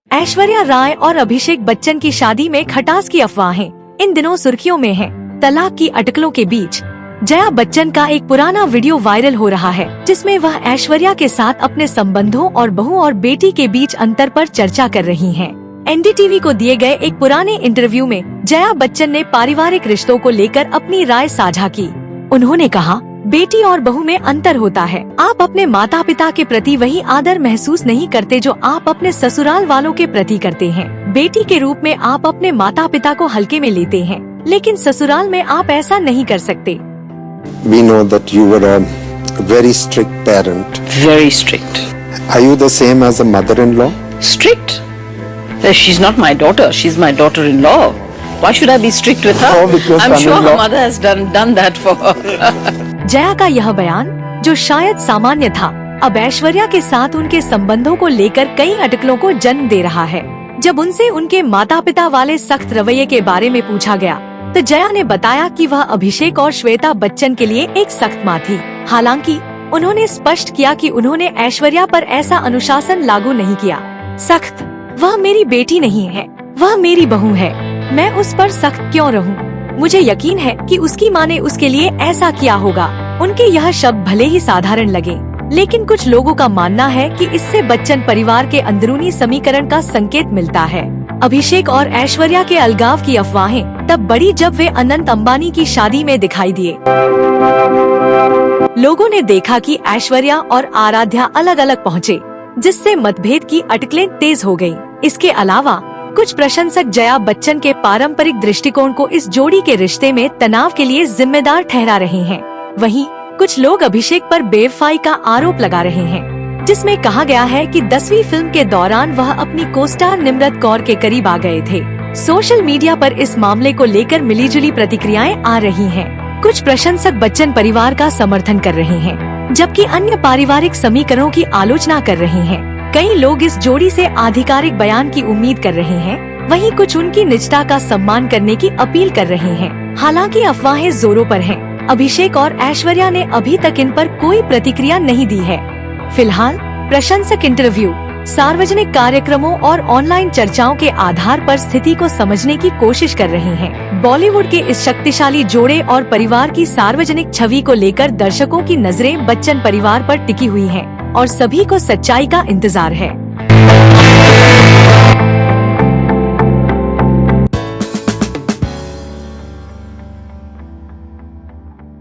ऐश्वर्या राय और अभिषेक बच्चन की शादी में खटास की अफवाहें इन दिनों सुर्खियों में हैं। तलाक की अटकलों के बीच जया बच्चन का एक पुराना वीडियो वायरल हो रहा है, जिसमें वह ऐश्वर्या के साथ अपने संबंधों और बहू और बेटी के बीच अंतर पर चर्चा कर रही हैं। एनडीटीवी को दिए गए एक पुराने इंटरव्यू में जया बच्चन ने पारिवारिक रिश्तों को लेकर अपनी राय साझा की। उन्होंने कहा, बेटी और बहू में अंतर होता है। आप अपने माता पिता के प्रति वही आदर महसूस नहीं करते जो आप अपने ससुराल वालों के प्रति करते हैं। बेटी के रूप में आप अपने माता पिता को हल्के में लेते हैं, लेकिन ससुराल में आप ऐसा नहीं कर सकते। We know that you were a very strict parent. Very strict. Are you the same as a mother-in-law? Strict? She's not my daughter. She's my daughter-in-law. Why should I be strict with her? Oh, because I'm sure her son-in-law. mother has done that for her. Jaya का यह बयान, जो शायद सामान्य था, अब ऐश्वर्या के साथ उनके संबंधों को लेकर कई अटकलों को जन्म दे रहा है। जब उनसे उनके माता पिता वाले सख्त रवैये के बारे में पूछा गया, तो जया ने बताया कि वह अभिषेक और श्वेता बच्चन के लिए एक सख्त माँ थी। हालांकि उन्होंने स्पष्ट किया कि उन्होंने ऐश्वर्या पर ऐसा अनुशासन लागू नहीं किया। सख्त, वह मेरी बेटी नहीं है, वह मेरी बहू है, मैं उस पर सख्त क्यों रहूं? मुझे यकीन है कि उसकी माँ ने उसके लिए ऐसा किया होगा। उनके यह शब्द भले ही साधारण लगे, लेकिन कुछ लोगों का मानना है कि इससे बच्चन परिवार के अंदरूनी समीकरण का संकेत मिलता है। अभिषेक और ऐश्वर्या के अलगाव की अफवाहें तब बढ़ी जब वे अनंत अंबानी की शादी में दिखाई दिए। लोगों ने देखा कि ऐश्वर्या और आराध्या अलग अलग पहुँचे, जिससे मतभेद की अटकलें तेज हो गयी। इसके अलावा कुछ प्रशंसक जया बच्चन के पारंपरिक दृष्टिकोण को इस जोड़ी के रिश्ते में तनाव के लिए जिम्मेदार ठहरा रहे हैं। वहीं कुछ लोग अभिषेक पर बेवफाई का आरोप लगा रहे हैं, जिसमें कहा गया है कि 10वीं फिल्म के दौरान वह अपनी कोस्टार निम्रत कौर के करीब आ गए थे। सोशल मीडिया पर इस मामले को लेकर मिलीजुली प्रतिक्रियाएं आ रही हैं। कुछ प्रशंसक बच्चन परिवार का समर्थन कर रहे हैं, जबकि अन्य पारिवारिक समीकरणों की आलोचना कर रहे हैं। कई लोग इस जोड़ी से आधिकारिक बयान की उम्मीद कर रहे हैं, वहीं कुछ उनकी निजता का सम्मान करने की अपील कर रहे हैं। हालांकि अफवाहें जोरों पर हैं। अभिषेक और ऐश्वर्या ने अभी तक इन पर कोई प्रतिक्रिया नहीं दी है। फिलहाल प्रशंसक इंटरव्यू, सार्वजनिक कार्यक्रमों और ऑनलाइन चर्चाओं के आधार पर स्थिति को समझने की कोशिश कर रहे हैं। बॉलीवुड के इस शक्तिशाली जोड़े और परिवार की सार्वजनिक छवि को लेकर दर्शकों की नजरें बच्चन परिवार पर टिकी हुई हैं और सभी को सच्चाई का इंतजार है।